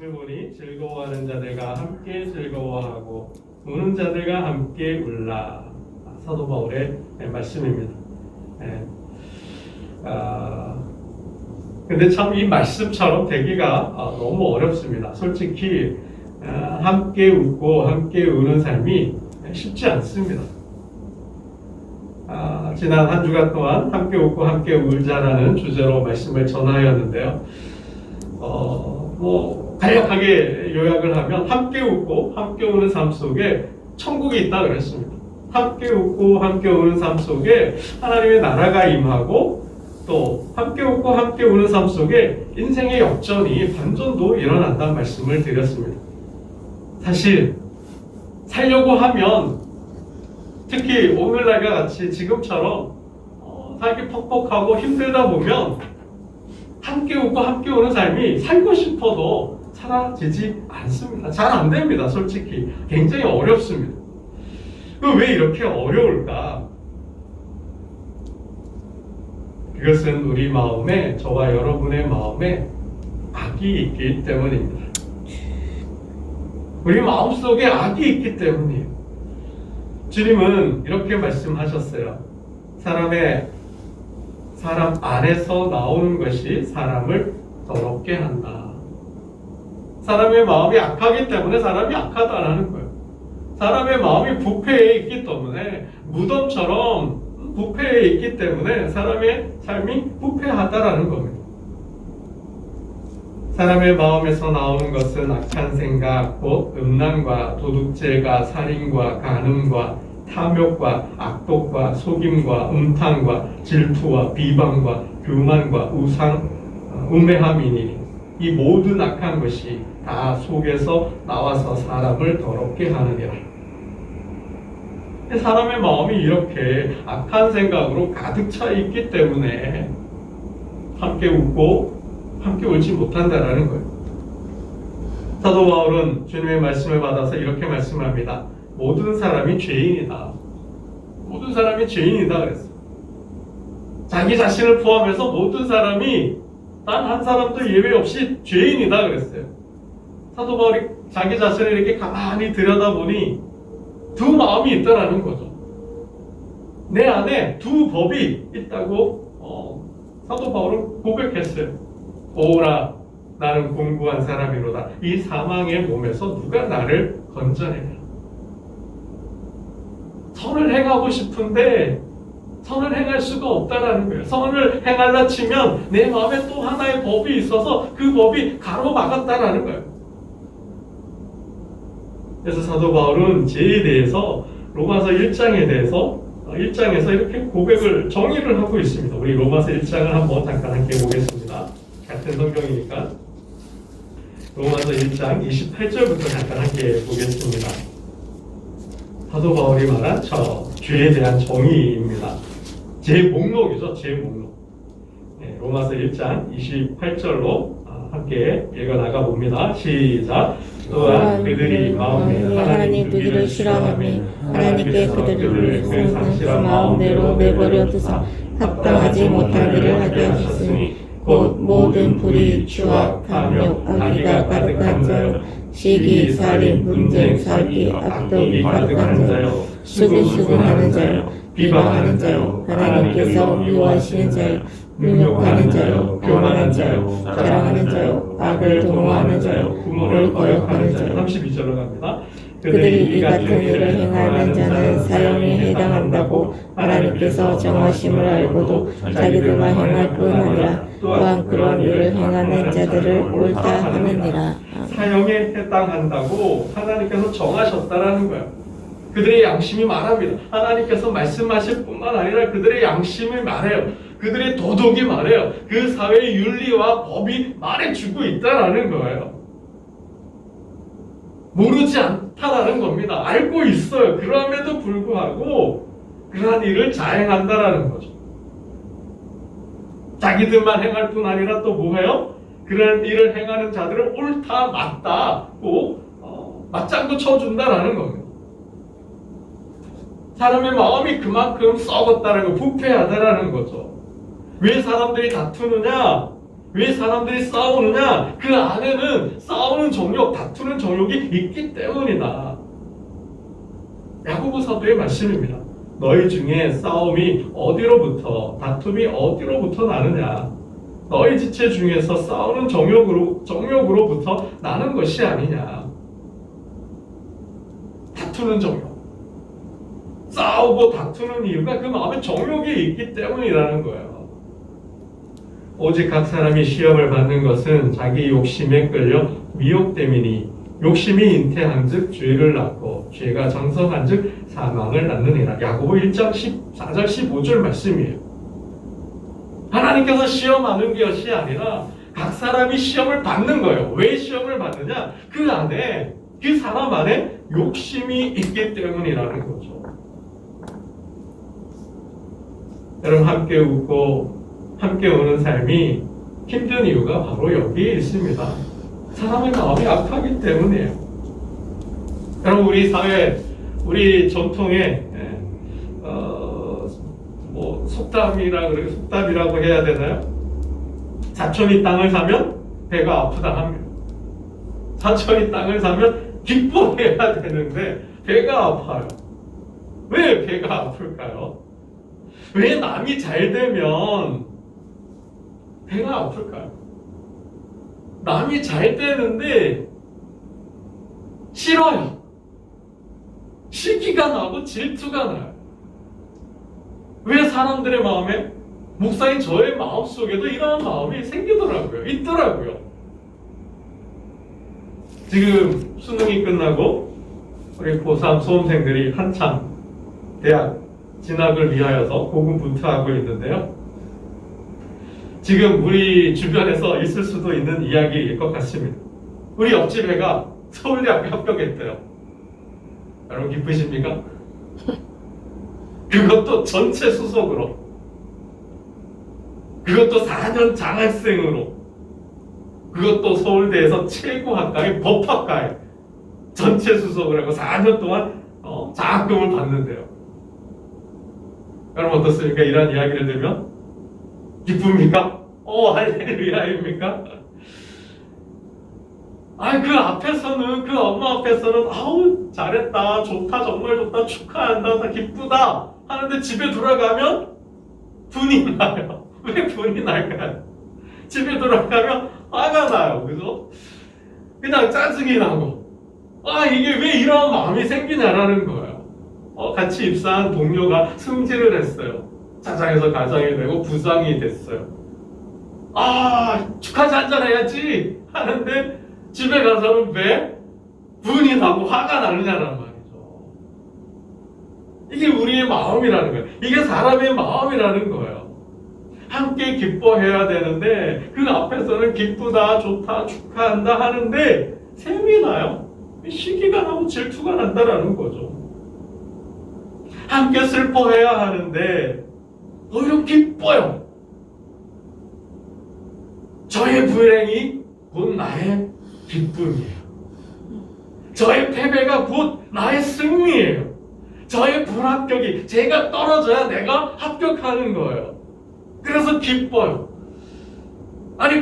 말씀을 보니 즐거워하는 자들과 함께 즐거워하고 우는 자들과 함께 울라. 사도 바울의 말씀입니다. 근데 참 이 말씀처럼 되기가 너무 어렵습니다. 솔직히 함께 웃고 함께 우는 삶이 쉽지 않습니다. 지난 한 주간 동안 함께 웃고 함께 울자라는 주제로 말씀을 전하였는데요. 간략하게 요약을 하면 함께 웃고 함께 우는 삶 속에 천국이 있다 그랬습니다. 함께 웃고 함께 우는 삶 속에 하나님의 나라가 임하고 또 함께 웃고 함께 우는 삶 속에 인생의 역전이 반전도 일어난다는 말씀을 드렸습니다. 사실 살려고 하면 특히 오늘날과 같이 지금처럼 살기 퍽퍽하고 힘들다 보면 함께 웃고 함께 우는 삶이 살고 싶어도 사라지지 않습니다. 잘 안 됩니다. 솔직히 굉장히 어렵습니다. 왜 이렇게 어려울까? 그것은 우리 마음에, 저와 여러분의 마음에 악이 있기 때문입니다. 우리 마음속에 악이 있기 때문이에요. 주님은 이렇게 말씀하셨어요. 사람 안에서 나오는 것이 사람을 더럽게 한다. 사람의 마음이 악하기 때문에 사람이 악하다라는 거예요. 사람의 마음이 부패해 있기 때문에 무덤처럼 부패해 있기 때문에 사람의 삶이 부패하다라는 겁니다. 사람의 마음에서 나오는 것은 악한 생각, 곧 음란과 도둑질과 살인과 간음과 탐욕과 악독과 속임과 음탕과 질투와 비방과 교만과 우매함이니 이 모든 악한 것이 다 속에서 나와서 사람을 더럽게 하느니라. 사람의 마음이 이렇게 악한 생각으로 가득 차 있기 때문에 함께 웃고 함께 울지 못한다라는 거예요. 사도 바울은 주님의 말씀을 받아서 이렇게 말씀합니다. 모든 사람이 죄인이다. 모든 사람이 죄인이다 그랬어요. 자기 자신을 포함해서 모든 사람이 단 한 사람도 예외 없이 죄인이다 그랬어요. 사도 바울이 자기 자신을 이렇게 가만히 들여다보니 두 마음이 있다라는 거죠. 내 안에 두 법이 있다고 사도 바울은 고백했어요. 오라 나는 공부한 사람이로다. 이 사망의 몸에서 누가 나를 건져내냐. 선을 행하고 싶은데 선을 행할 수가 없다라는 거예요. 선을 행하려 치면 내 마음에 또 하나의 법이 있어서 그 법이 가로막았다라는 거예요. 그래서 사도 바울은 죄에 대해서 로마서 1장에 대해서 1장에서 이렇게 정의를 하고 있습니다. 우리 로마서 1장을 한번 잠깐 함께 보겠습니다. 같은 성경이니까 로마서 1장 28절부터 잠깐 함께 보겠습니다. 사도 바울이 말한 죄에 대한 정의입니다. 제 목록이죠. 제 목록. 로마서 1장 28절로 함께 읽어나가 봅니다. 시작. 또한 그들이 마음에 하나님 그들을 싫어하며 하나님께 그들을 그 상실한 마음대로 내버려 두사 합당하지 못한 일을 하게 하셨으니 곧 모든 불의, 추악, 탐욕, 악의가 가득한 자요 시기, 살인, 분쟁, 사기, 악독이 가득한 자요 수근수근하는 자요 비방하는 자요 하나님께서 미워하시는 자요 능욕하는 자요 교만한 자요 자랑하는 자요 악을 도모하는 자요 부모를 거역하는 자요 32절로 갑니다. 그들이 이 같은 일을 행하는 자는 사형에 해당한다고 하나님께서 정하심을 알고도 자기들만 행할 뿐 아니라 또한 그런 일을 행하는 자들을 옳다 하느니라. 사형에 해당한다고 하나님께서 정하셨다라는 거예요. 그들의 양심이 말합니다. 하나님께서 말씀하실 뿐만 아니라 그들의 양심이 말해요. 그들의 도덕이 말해요. 그 사회의 윤리와 법이 말해주고 있다라는 거예요. 모르지 않다라는 겁니다. 알고 있어요. 그럼에도 불구하고 그러한 일을 자행한다라는 거죠. 자기들만 행할 뿐 아니라 또 뭐해요? 그런 일을 행하는 자들을 옳다 맞다고 맞장구 쳐준다라는 겁니다. 사람의 마음이 그만큼 썩었다는 거, 부패하다라는 거죠. 왜 사람들이 다투느냐? 왜 사람들이 싸우느냐? 그 안에는 싸우는 정욕, 다투는 정욕이 있기 때문이다. 야고보 사도의 말씀입니다. 너희 중에 싸움이 어디로부터, 다툼이 어디로부터 나느냐? 너희 지체 중에서 싸우는 정욕으로부터 나는 것이 아니냐? 다투는 정욕. 싸우고 다투는 이유가 그 마음에 정욕이 있기 때문이라는 거예요. 오직 각 사람이 시험을 받는 것은 자기 욕심에 끌려 미혹됨이니 욕심이 잉태한즉 죄를 낳고 죄가 장성한즉 사망을 낳느니라. 야고보 1장 14절 15절 말씀이에요. 하나님께서 시험하는 것이 아니라 각 사람이 시험을 받는 거예요. 왜 시험을 받느냐? 그 안에, 그 사람 안에 욕심이 있기 때문이라는 거죠. 여러분, 함께 웃고 함께 우는 삶이 힘든 이유가 바로 여기에 있습니다. 사람의 마음이 악하기 때문이에요. 여러분, 우리 사회, 우리 전통에 속담이라고 해야 되나요? 사촌이 땅을 사면 배가 아프다 합니다. 사촌이 땅을 사면 기뻐해야 되는데 배가 아파요. 왜 배가 아플까요? 왜 남이 잘 되면 배가 아플까요? 남이 잘 되는데 싫어요. 시기가 나고 질투가 나요. 왜 사람들의 마음에, 목사인 저의 마음속에도 이런 마음이 생기더라고요. 있더라고요. 지금 수능이 끝나고 우리 고3 수험생들이 한참 대학 진학을 위하여서 고군분투하고 있는데요. 지금 우리 주변에서 있을 수도 있는 이야기일 것 같습니다. 우리 옆집 애가 서울대학교 합격했대요. 여러분 기쁘십니까? 그것도 전체 수석으로, 그것도 4년 장학생으로, 그것도 서울대에서 최고 학과의 법학과에 전체 수석을 하고 4년 동안 장학금을 받는데요. 여러분 어떻습니까? 이런 이야기를 들으면 기쁩니까? 할렐루야입니까? 그 앞에서는, 그 엄마 앞에서는 아우 잘했다, 좋다, 정말 좋다, 축하한다, 다 기쁘다 하는데 집에 돌아가면 분이 나요. 왜 분이 날까요? 집에 돌아가면 화가 나요. 그죠? 그냥 짜증이 나고, 이게 왜 이런 마음이 생기냐라는 거예요. 같이 입사한 동료가 승진을 했어요. 차장에서 가장이 되고 부장이 됐어요. 축하지 한잔 해야지 하는데 집에 가서는 왜 분이 나고 화가 나느냐란 말이죠. 이게 우리의 마음이라는 거예요. 이게 사람의 마음이라는 거예요. 함께 기뻐해야 되는데 그 앞에서는 기쁘다, 좋다, 축하한다 하는데 셈이 나요. 시기가 나고 질투가 난다라는 거죠. 함께 슬퍼해야 하는데 오히려 기뻐요. 저의 불행이 곧 나의 기쁨이에요. 저의 패배가 곧 나의 승리예요. 저의 불합격이, 제가 떨어져야 내가 합격하는 거예요. 그래서 기뻐요.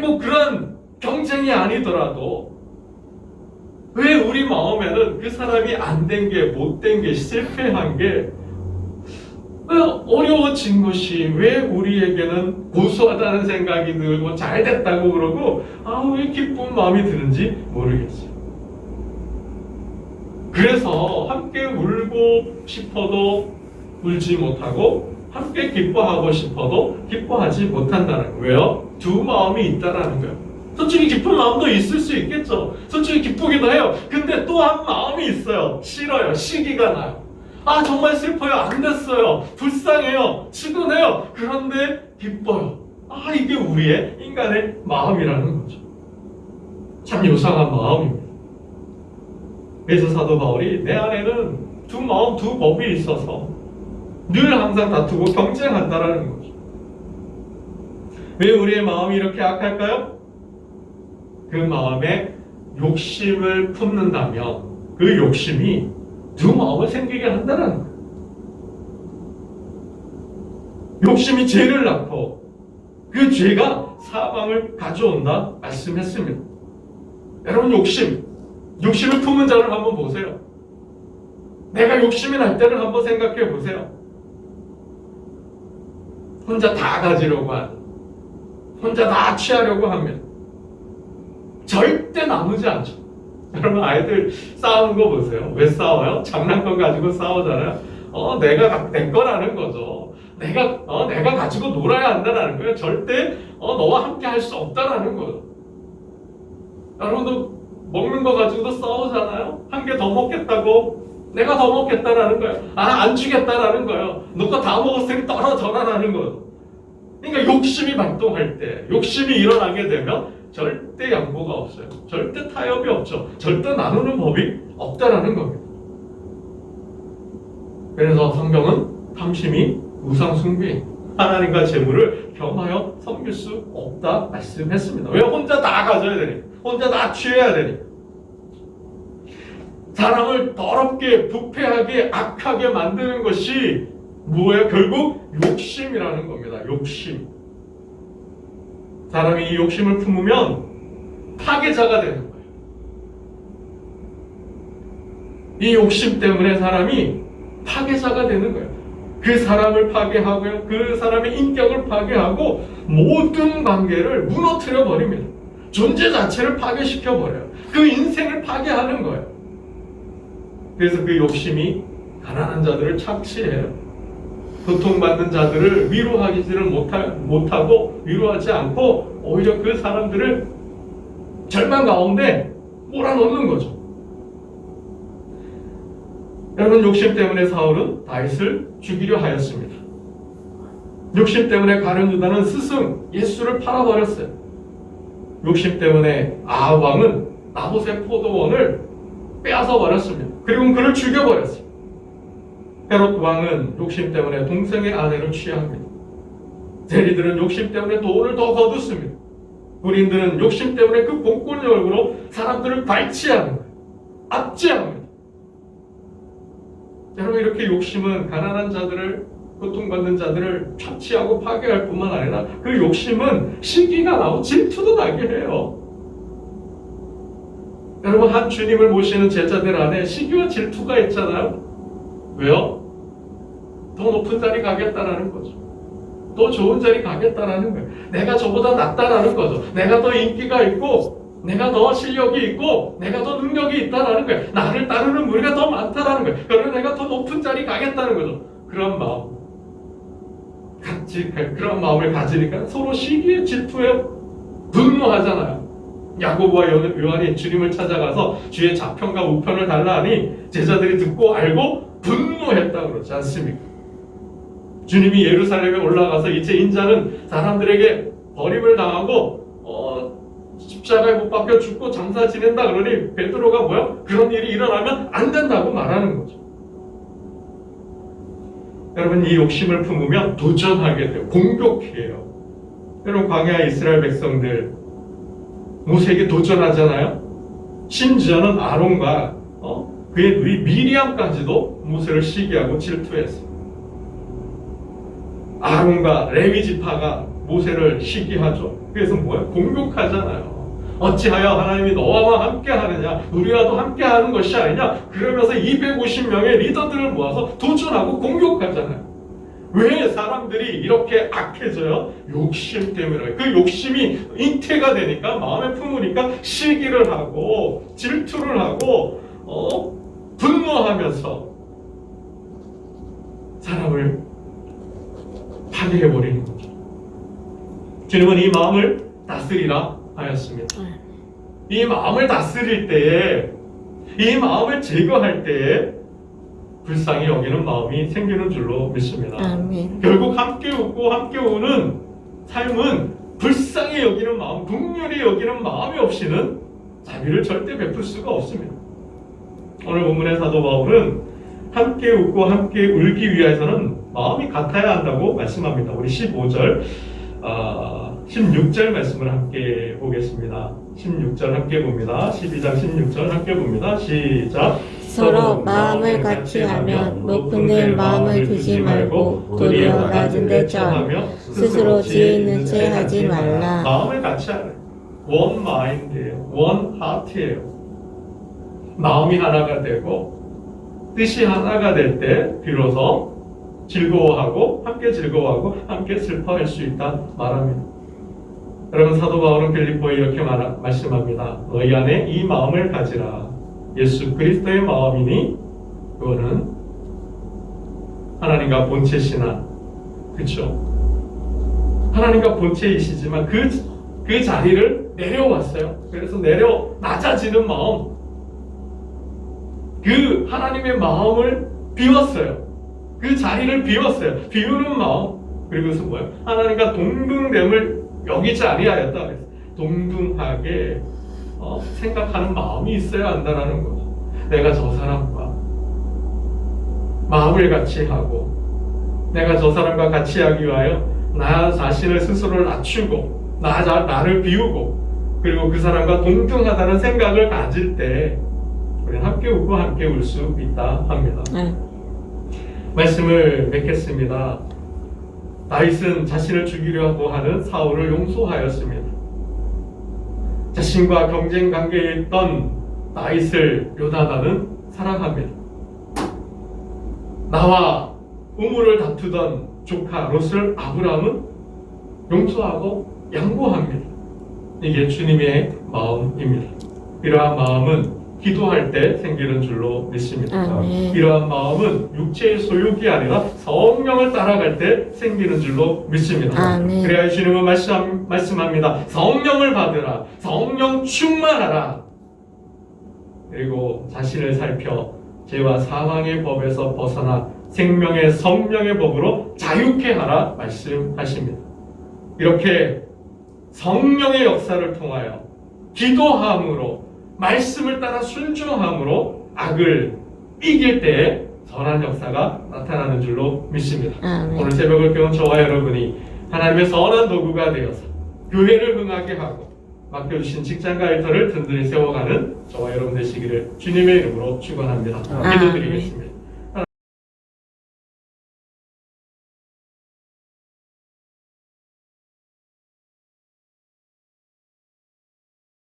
꼭 그런 경쟁이 아니더라도 왜 우리 마음에는 그 사람이 안 된 게, 못 된 게, 실패한 게, 왜 어려워진 것이 왜 우리에게는 고소하다는 생각이 들고 잘 됐다고 그러고 왜 기쁜 마음이 드는지 모르겠어요. 그래서 함께 울고 싶어도 울지 못하고 함께 기뻐하고 싶어도 기뻐하지 못한다는 거예요. 왜요? 두 마음이 있다라는 거예요. 솔직히 기쁜 마음도 있을 수 있겠죠. 솔직히 기쁘기도 해요. 근데 또 한 마음이 있어요. 싫어요. 시기가 나요. 정말 슬퍼요. 안 됐어요. 불쌍해요. 치근해요. 그런데 기뻐요. 이게 우리의 인간의 마음이라는 거죠. 참 요상한 마음입니다. 그래서 사도 바울이 내 안에는 두 마음, 두 법이 있어서 늘 항상 다투고 경쟁한다라는 거죠. 왜 우리의 마음이 이렇게 악할까요? 그 마음에 욕심을 품는다면 그 욕심이 두 마음을 생기게 한다는 거예요. 욕심이 죄를 낳고 그 죄가 사방을 가져온다 말씀했습니다. 여러분, 욕심을 품은 자를 한번 보세요. 내가 욕심이 날 때를 한번 생각해 보세요. 혼자 다 가지려고 하는, 혼자 다 취하려고 하면 절대 나누지 않죠. 여러분, 아이들 싸우는 거 보세요. 왜 싸워요? 장난감 가지고 싸우잖아요. 내 거라는 거죠. 내가 가지고 놀아야 한다라는 거예요. 절대 너와 함께 할 수 없다라는 거죠. 여러분도 먹는 거 가지고도 싸우잖아요. 한 개 더 먹겠다고, 내가 더 먹겠다라는 거예요. 안 주겠다라는 거예요. 너 거 다 먹었으니 떨어져라라는 거예요. 그러니까 욕심이 발동할 때, 욕심이 일어나게 되면 절대 양보가 없어요. 절대 타협이 없죠. 절대 나누는 법이 없다라는 겁니다. 그래서 성경은 탐심이 우상숭배, 하나님과 재물을 겸하여 섬길 수 없다 말씀했습니다. 왜? 혼자 다 가져야 되니까. 혼자 다 취해야 되니까. 사람을 더럽게, 부패하게, 악하게 만드는 것이 뭐예요? 결국 욕심이라는 겁니다. 욕심. 사람이 이 욕심을 품으면 파괴자가 되는 거예요. 이 욕심 때문에 사람이 파괴자가 되는 거예요. 그 사람을 파괴하고요, 그 사람의 인격을 파괴하고 모든 관계를 무너뜨려 버립니다. 존재 자체를 파괴시켜 버려요. 그 인생을 파괴하는 거예요. 그래서 그 욕심이 가난한 자들을 착취해요. 고통받는 자들을 위로하지를 못하고 위로하지 않고 오히려 그 사람들을 절망 가운데 몰아넣는 거죠. 여러분, 욕심 때문에 사울은 다윗을 죽이려 하였습니다. 욕심 때문에 가룟 유다는 스승 예수를 팔아버렸어요. 욕심 때문에 아합 왕은 나봇의 포도원을 빼앗아 버렸습니다. 그리고 그를 죽여버렸어요. 헤롯 왕은 욕심 때문에 동생의 아내를 취합니다. 세리들은 욕심 때문에 돈을 더 거두습니다. 군인들은 욕심 때문에 그 공권력으로 사람들을 발치하는 거예요. 압제합니다. 여러분, 이렇게 욕심은 가난한 자들을, 고통받는 자들을 착취하고 파괴할 뿐만 아니라 그 욕심은 시기가 나고 질투도 나게 해요. 여러분, 한 주님을 모시는 제자들 안에 시기와 질투가 있잖아요. 왜요? 더 높은 자리 가겠다라는 거죠. 더 좋은 자리 가겠다라는 거예요. 내가 저보다 낫다라는 거죠. 내가 더 인기가 있고, 내가 더 실력이 있고, 내가 더 능력이 있다라는 거예요. 나를 따르는 무리가 더 많다라는 거예요. 그러면 내가 더 높은 자리 가겠다는 거죠. 그런 마음을 가지니까 서로 시기에 질투해 분노하잖아요. 야고보와 요한이 주님을 찾아가서 주의 좌편과 우편을 달라 하니 제자들이 듣고 알고 분노했다고 그러지 않습니까? 주님이 예루살렘에 올라가서 이제 인자는 사람들에게 버림을 당하고 십자가에 못 박혀 죽고 장사 지낸다 그러니 베드로가 뭐야? 그런 일이 일어나면 안 된다고 말하는 거죠. 여러분, 이 욕심을 품으면 도전하게 돼요. 공격해요. 여러분, 광야 이스라엘 백성들 모세에게 도전하잖아요. 심지어는 아론과 그의 누이 미리암까지도 모세를 시기하고 질투했어요. 아론과 레위 지파가 모세를 시기하죠. 그래서 뭐야? 공격하잖아요. 어찌하여 하나님이 너와 함께 하느냐, 우리와도 함께 하는 것이 아니냐. 그러면서 250명의 리더들을 모아서 도전하고 공격하잖아요. 왜 사람들이 이렇게 악해져요? 욕심 때문에. 그 욕심이 잉태가 되니까, 마음에 품으니까 시기를 하고 질투를 하고 분노하면서 사람을 파괴해버리는 거죠. 주님은 이 마음을 다스리라 하였습니다. 이 마음을 다스릴 때에, 이 마음을 제거할 때에 불쌍히 여기는 마음이 생기는 줄로 믿습니다. 아멘. 결국 함께 웃고 함께 우는 삶은 불쌍히 여기는 마음, 긍휼히 여기는 마음이 없이는 자비를 절대 베풀 수가 없습니다. 오늘 본문의 사도 바울은 함께 웃고 함께 울기 위해서는 마음이 같아야 한다고 말씀합니다. 우리 15절 16절 말씀을 함께 보겠습니다. 16절 함께 봅니다. 12장 16절 함께 봅니다. 시작. 서로 마음을 같이 하면 높은 데 마음을 두지 말고 도리어 낮은 데 처하며 스스로 지혜 있는 채 하지 말라. 마음을 같이 하는 원 마인드예요. 원 하트예요. 마음이 하나가 되고 뜻이 하나가 될 때 비로소 즐거워하고 함께 슬퍼할 수 있다 말합니다. 여러분, 사도 바울은 빌립보에 이렇게 말씀합니다. 너희 안에 이 마음을 가지라. 예수 그리스도의 마음이니 그거는 하나님과 본체 신앙, 그렇죠? 하나님과 본체이시지만 그 자리를 내려왔어요. 그래서 낮아지는 마음, 그 하나님의 마음을 비웠어요. 그 자리를 비웠어요. 비우는 마음. 그리고 그것은 뭐예요? 하나님과 동등됨을 여기지 아니하였다. 동등하게 생각하는 마음이 있어야 한다는 거죠. 내가 저 사람과 마음을 같이 하고 내가 저 사람과 같이 하기 위하여 나 자신을 스스로 낮추고 나를 비우고 그리고 그 사람과 동등하다는 생각을 가질 때 우리는 함께 웃고 함께 울 수 있다 합니다. 말씀을 맺겠습니다. 다윗은 자신을 죽이려고 하는 사울을 용서하였습니다. 자신과 경쟁 관계에 있던 다윗을 요나단은 사랑합니다. 나와 우물을 다투던 조카 롯을 아브라함은 용서하고 양보합니다. 이게 주님의 마음입니다. 이러한 마음은 기도할 때 생기는 줄로 믿습니다. 이러한 마음은 육체의 소욕이 아니라 성령을 따라갈 때 생기는 줄로 믿습니다. 그래야 주님은 말씀합니다. 성령을 받으라. 성령 충만하라. 그리고 자신을 살펴 죄와 사망의 법에서 벗어나 생명의 성령의 법으로 자유케 하라 말씀하십니다. 이렇게 성령의 역사를 통하여 기도함으로 말씀을 따라 순종함으로 악을 이길 때에 선한 역사가 나타나는 줄로 믿습니다. 오늘 새벽을 깨운 저와 여러분이 하나님의 선한 도구가 되어서 교회를 흥하게 하고 맡겨주신 직장과 일터를 든든히 세워가는 저와 여러분 되시기를 주님의 이름으로 축원합니다. 기도드리겠습니다.